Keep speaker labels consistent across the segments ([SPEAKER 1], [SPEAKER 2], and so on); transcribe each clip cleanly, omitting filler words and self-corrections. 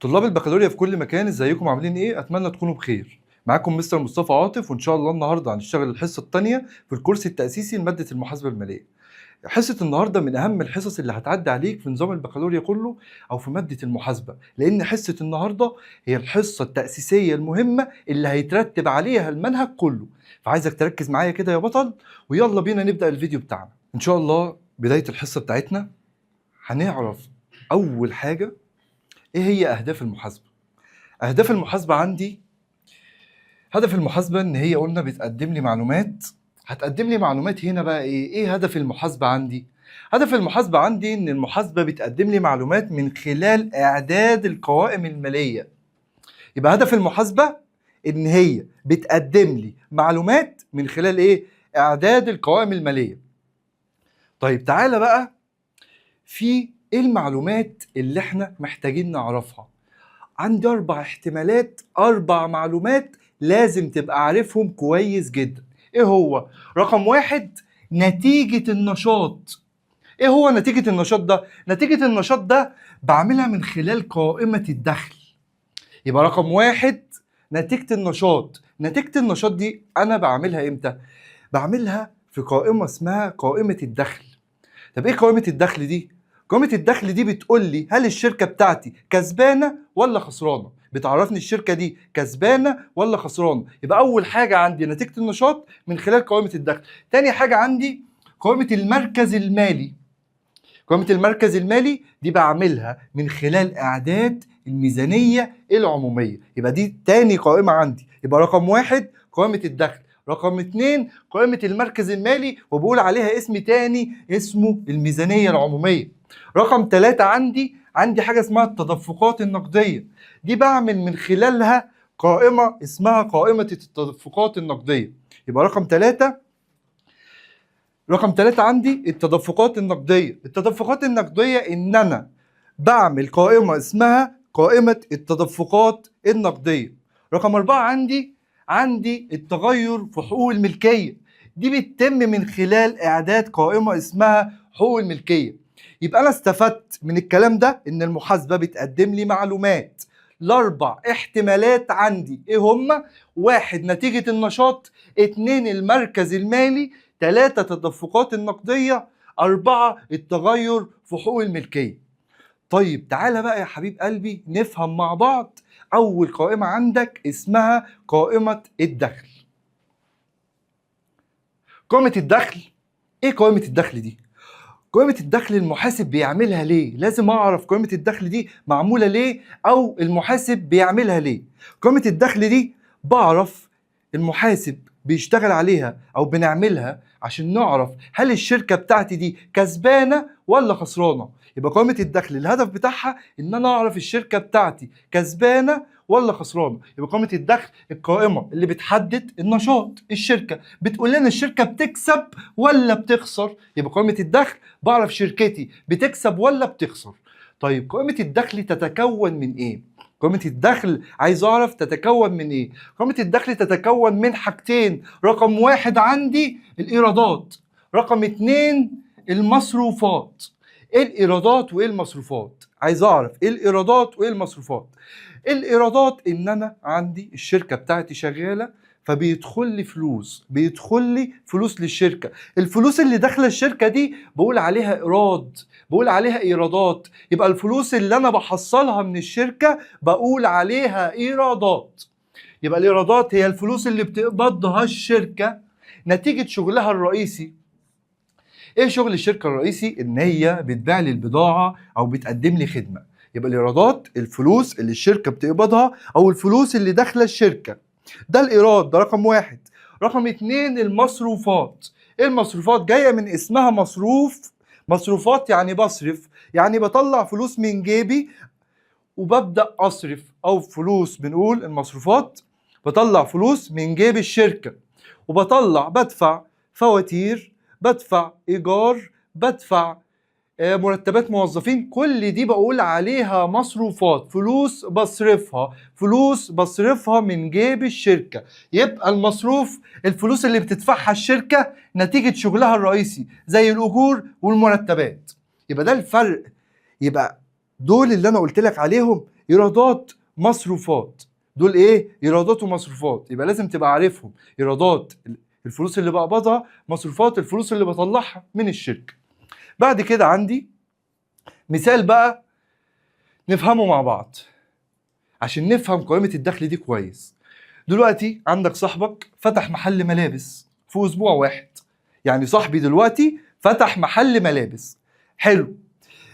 [SPEAKER 1] طلاب البكالوريا في كل مكان، ازيكم عاملين ايه؟ اتمنى تكونوا بخير. معاكم مستر مصطفى عاطف، وان شاء الله النهارده هنشتغل الحصه الثانيه في الكورس التاسيسي لماده المحاسبه الماليه. حصه النهارده من اهم الحصص اللي هتعدي عليك في نظام البكالوريا كله او في ماده المحاسبه، لان حصه النهارده هي الحصه التاسيسيه المهمه اللي هيترتب عليها المنهج كله. فعايزك تركز معايا كده يا بطل، ويلا بينا نبدا الفيديو بتاعنا. ان شاء الله بدايه الحصه بتاعتنا هنعرف اول حاجه ايه هي اهداف المحاسبه. اهداف المحاسبه عندي، هدف المحاسبه ان هي قلنا بتقدم لي معلومات. هتقدم لي معلومات هنا بقى ايه هدف المحاسبه عندي؟ هدف المحاسبه عندي ان المحاسبه بتقدم لي معلومات من خلال اعداد القوائم الماليه. يبقى هدف المحاسبه ان هي بتقدم لي معلومات من خلال اعداد القوائم الماليه. طيب تعالى بقى في ايه المعلومات اللي احنا محتاجين نعرفها. عندي 4 احتمالات، 4 معلومات لازم تبقى عارفهم كويس جدا. ايه هو؟ رقم 1، نتيجة النشاط. ايه هو نتيجة النشاط ده؟ نتيجة النشاط ده بعملها من خلال قائمة الدخل. يبقى رقم 1 نتيجة النشاط. نتيجة النشاط دي انا بعملها امتى؟ بعملها في قائمة اسمها قائمة الدخل. طب ايه قائمة الدخل دي؟ قائمة الدخل دي بتقول لي هل الشركة بتاعتي كسبانة ولا خسرانة؟ بتعرفني الشركة دي كسبانة ولا خسرانة. يبقى أول حاجة عندي نتيجة النشاط من خلال قائمة الدخل. تاني حاجة عندي قائمة المركز المالي. قائمة المركز المالي دي بعملها من خلال إعداد الميزانية العمومية. يبقى دي تاني قائمة عندي. يبقى رقم 1 قائمة الدخل، رقم 2 قائمة المركز المالي، وبقول عليها اسم تاني اسمه الميزانية العمومية. رقم 3 عندي حاجة اسمها التدفقات النقدية. دي بعمل من خلالها قائمة اسمها قائمة التدفقات النقدية. يبقى رقم 3 عندي التدفقات النقدية. التدفقات النقدية إن أنا بعمل قائمة اسمها قائمة التدفقات النقدية. رقم 4 عندي التغير في حقوق الملكية. دي بتتم من خلال إعداد قائمة اسمها حقوق الملكية. يبقى أنا استفدت من الكلام ده إن المحاسبة بتقدم لي معلومات. ال4 احتمالات عندي إيه هما؟ 1 نتيجة النشاط، 2 المركز المالي، 3 التدفقات النقدية، 4 التغير في حقوق الملكية. طيب تعالى بقى يا حبيب قلبي نفهم مع بعض. أول قائمة عندك اسمها قائمة الدخل. قائمة الدخل، إيه قائمة الدخل دي؟ قائمة الدخل المحاسب بيعملها ليه؟ لازم أعرف قائمة الدخل دي معمولة ليه أو المحاسب بيعملها ليه. قائمة الدخل دي بعرف المحاسب بيشتغل عليها أو بنعملها عشان نعرف هل الشركة بتاعتي دي كسبانة ولا خسرانة. يبقى قائمة الدخل الهدف بتاعها إن أنا أعرف الشركة بتاعتي كسبانة ولا خسرانة. يبقى قائمة الدخل القائمة اللي بتحدد النشاط الشركة، بتقول لنا الشركة بتكسب ولا بتخسر. يبقى قائمة الدخل بعرف شركتي بتكسب ولا بتخسر. طيب قائمة الدخل تتكون من ايه؟ قائمة الدخل عايز اعرف تتكون من ايه؟ قائمة الدخل تتكون من حاجتين. رقم 1 عندي الايرادات، رقم 2 المصروفات. ايه الايرادات وايه المصروفات؟ عايز اعرف ايه الايرادات وايه المصروفات. الايرادات ان انا عندي الشركة بتاعتي شغالة، فبيدخل لي فلوس للشركة. الفلوس اللي داخله الشركه دي بقول عليها ايراد، بقول عليها ايرادات. يبقى الفلوس اللي انا بحصلها من الشركه بقول عليها ايرادات. يبقى الايرادات هي الفلوس اللي بتقبضها الشركه نتيجه شغلها الرئيسي. ايه شغل الشركه الرئيسي؟ ان هي بتبيع لي البضاعه او بتقدم لي خدمه. يبقى الايرادات الفلوس اللي الشركه بتقبضها او الفلوس اللي داخله الشركه، ده الايراد، ده رقم 1. رقم 2 المصروفات. ايه المصروفات؟ جايه من اسمها مصروف. مصروفات يعني بصرف، يعني بطلع فلوس من جيبي وببدا اصرف. او فلوس، بنقول المصروفات بطلع فلوس من جيب الشركه بدفع فواتير، بدفع ايجار، بدفع مرتبات موظفين. كل دي بقول عليها مصروفات، فلوس بصرفها من جيب الشركة. يبقى المصروف الفلوس اللي بتدفعها الشركة نتيجة شغلها الرئيسي زي الأجور والمرتبات. يبقى ده الفرق. يبقى دول اللي أنا قلت لك عليهم ايرادات مصروفات. دول ايه؟ ايرادات ومصروفات، يبقى لازم تبقى عارفهم. ايرادات الفلوس اللي بقبضها، مصروفات الفلوس اللي بطلعها من الشركه. بعد كده عندي مثال بقى نفهمه مع بعض عشان نفهم قائمه الدخل دي كويس. دلوقتي عندك صاحبك فتح محل ملابس في اسبوع واحد، يعني صاحبي دلوقتي فتح محل ملابس، حلو،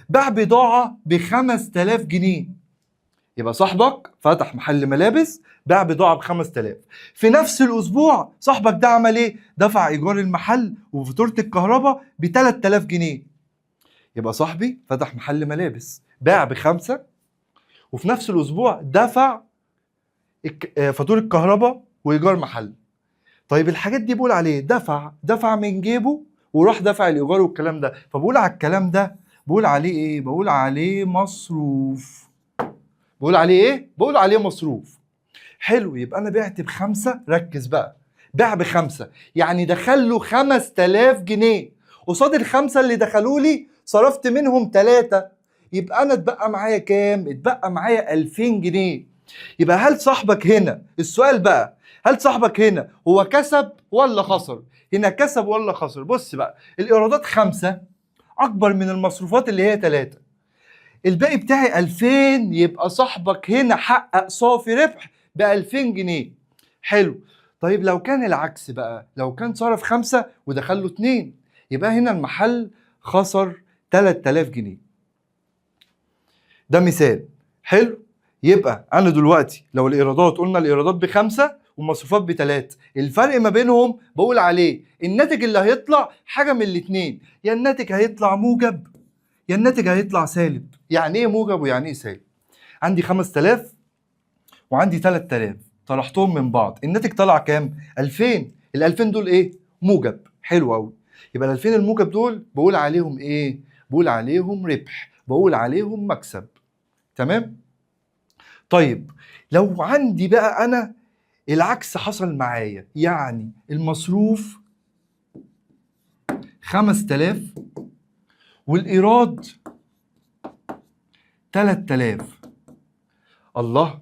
[SPEAKER 1] باع بضاعه ب5000 جنيه. يبقى صاحبك فتح محل ملابس باع بضاعه ب5000. في نفس الاسبوع صاحبك ده عمل ايه؟ دفع ايجار المحل وفاتوره الكهرباء ب3000 جنيه. يبقى صاحبي فتح محل ملابس باع ب5، وفي نفس الاسبوع دفع فاتوره كهرباء وايجار محل. طيب الحاجات دي بقول عليه دفع من جيبه وراح دفع الايجار والكلام ده، فبقول على الكلام ده بقول عليه ايه؟ بقول عليه مصروف. بقول عليه ايه؟ بقول عليه مصروف. حلو، يبقى انا بعت ب5، ركز بقى، باع ب5 يعني دخل له 5000 جنيه، قصاد ال5 اللي دخلوا لي صرفت منهم 3، يبقى انا اتبقى معايا كام؟ اتبقى معايا 2000 جنيه. يبقى هل صاحبك هنا، السؤال بقى، هل صاحبك هنا هو كسب ولا خسر؟ هنا كسب ولا خسر؟ بص بقى، الايرادات 5 اكبر من المصروفات اللي هي 3، الباقي بتاعي 2000، يبقى صاحبك هنا حقق صافي ربح ب 2000 جنيه. حلو. طيب لو كان العكس بقى، لو كان صرف 5 ودخل له 2، يبقى هنا المحل خسر 3000 جنيه. ده مثال. حلو. يبقى انا دلوقتي لو الايرادات قلنا الايرادات ب5 والمصروفات ب3، الفرق ما بينهم بقول عليه الناتج اللي هيطلع حاجه من الاثنين، يا الناتج هيطلع موجب يا الناتج هيطلع سالب. يعني ايه موجب ويعني ايه سالب؟ عندي 5000 وعندي 3000، طرحتهم من بعض، الناتج طلع كام؟ 2000. ال 2000 دول ايه؟ موجب. حلو قوي. يبقى ال 2000 الموجب دول بقول عليهم ايه؟ بقول عليهم ربح، بقول عليهم مكسب. تمام؟ طيب لو عندي بقى انا العكس حصل معايا، يعني المصروف 5000 والايراد 3000. الله،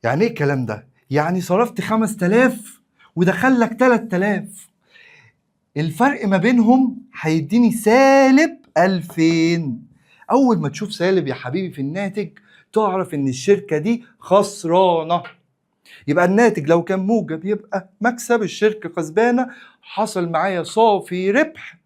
[SPEAKER 1] يعني ايه الكلام ده؟ يعني صرفت 5000 ودخل لك 3000، الفرق ما بينهم هيديني سالب 2000. اول ما تشوف سالب يا حبيبي في الناتج تعرف ان الشركة دي خسرانة. يبقى الناتج لو كان موجب يبقى مكسب، الشركة كسبانة، حصل معايا صافي ربح.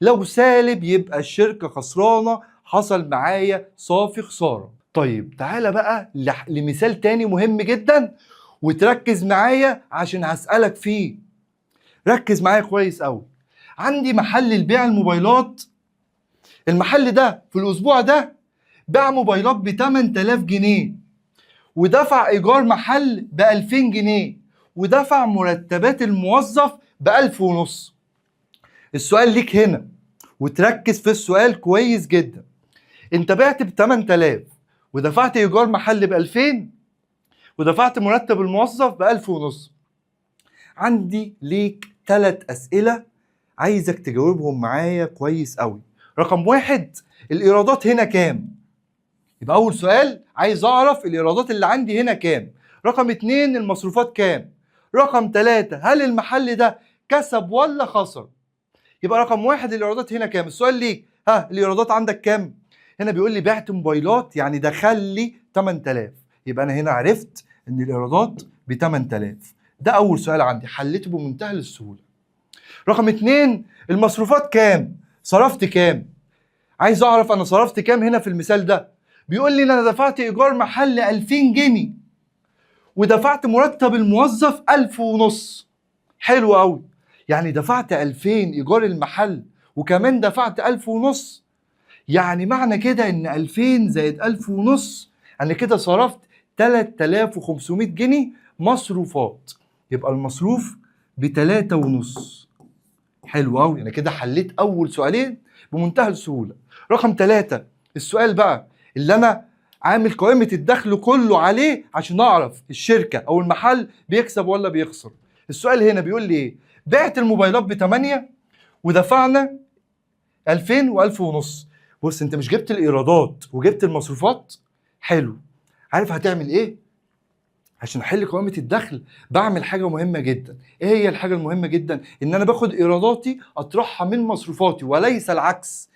[SPEAKER 1] لو سالب يبقى الشركة خسرانة، حصل معايا صافي خسارة. طيب تعالى بقى لمثال تاني مهم جدا وتركز معايا عشان هسألك فيه. ركز معايا كويس قوي. عندي محل البيع الموبايلات، المحل ده في الأسبوع ده باع موبايلات ب8000 جنيه ودفع إيجار محل ب2000 جنيه ودفع مرتبات الموظف ب1500. السؤال ليك هنا وتركز في السؤال كويس جدا. انت بعت ب8000 ودفعت ايجار محل ب2000 ودفعت مرتب الموظف ب1500. عندي ليك 3 اسئله عايزك تجاوبهم معايا كويس قوي. رقم 1، الايرادات هنا كام؟ يبقى اول سؤال عايز اعرف الايرادات اللي عندي هنا كام. رقم 2، المصروفات كام؟ رقم 3، هل المحل ده كسب ولا خسر؟ يبقى رقم 1 الايرادات هنا كام؟ السؤال ليك، ها الايرادات عندك كام؟ هنا بيقول لي بعت موبايلات يعني دخل لي 8000، يبقى انا هنا عرفت ان الايرادات ب 8000. ده اول سؤال عندي حليته بمنتهى السهوله. رقم 2، المصروفات كام؟ صرفت كام؟ عايز اعرف انا صرفت كام هنا في المثال ده. بيقول لي ان انا دفعت ايجار محل 2000 جنيه ودفعت مرتب الموظف 1500. حلو قوي. يعني دفعت 2000 ايجار المحل وكمان دفعت 1500، يعني معنى كده ان 2000 زائد 1500 انا كده صرفت 3500 جنيه مصروفات، يبقى المصروف ب3.5. حلو قوي، انا كده حليت اول سؤالين بمنتهى السهوله. رقم 3، السؤال بقى اللي انا عامل قائمه الدخل كله عليه عشان اعرف الشركه او المحل بيكسب ولا بيخسر. السؤال هنا بيقول لي ايه؟ بعت الموبايلات ب8 ودفعنا 2000 و1500. بص انت مش جبت الايرادات وجبت المصروفات؟ حلو. عارف هتعمل ايه؟ عشان احل قائمه الدخل بعمل حاجه مهمه جدا. ايه هي الحاجه المهمه جدا؟ ان انا باخد ايراداتي اطرحها من مصروفاتي وليس العكس.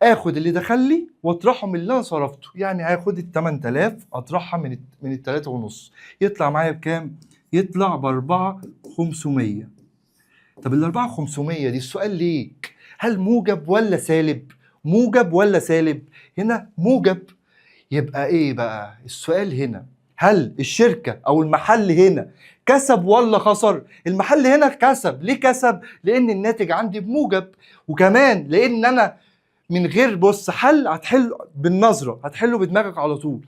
[SPEAKER 1] اخد اللي دخل لي واطرحه من اللي انا صرفته. يعني هاخد ال 8000 اطرحها من ال 3 ونص، يطلع معايا بكام؟ يطلع ب 4500. طب ال 4500 دي السؤال ليك، هل موجب ولا سالب؟ موجب ولا سالب؟ هنا موجب. يبقى ايه بقى السؤال هنا؟ هل الشركة او المحل هنا كسب ولا خسر؟ المحل هنا كسب. ليه كسب؟ لان الناتج عندي بموجب، وكمان لان انا من غير بص هتحل بالنظرة، هتحله بدماغك على طول.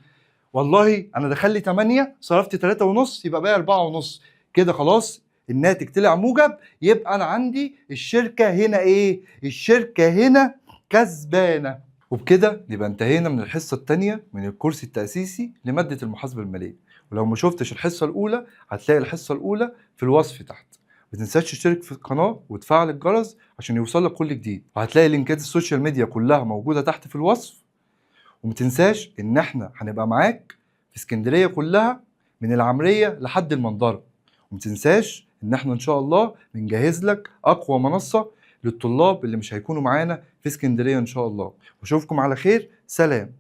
[SPEAKER 1] والله انا دخل لي 8 صرفت 3 ونص يبقى باقي 4 ونص، كده خلاص الناتج طلع موجب. يبقى انا عندي الشركة هنا ايه؟ الشركة هنا كسبانة. وبكده نبقى انتهينا من الحصة التانية من الكورس التأسيسي لمادة المحاسبة المالية. ولو ما شفتش الحصة الأولى هتلاقي الحصة الأولى في الوصف تحت. ما تنساش تشترك في القناة وتفعل الجرس عشان يوصلك كل جديد، وهتلاقي لينكات السوشيال ميديا كلها موجودة تحت في الوصف. وما تنساش إن احنا هنبقى معاك في اسكندرية كلها من العمرية لحد المنظرة. وما تنساش إن احنا إن شاء الله بنجهز لك أقوى منصة للطلاب اللي مش هيكونوا معانا في اسكندرية إن شاء الله. واشوفكم على خير، سلام.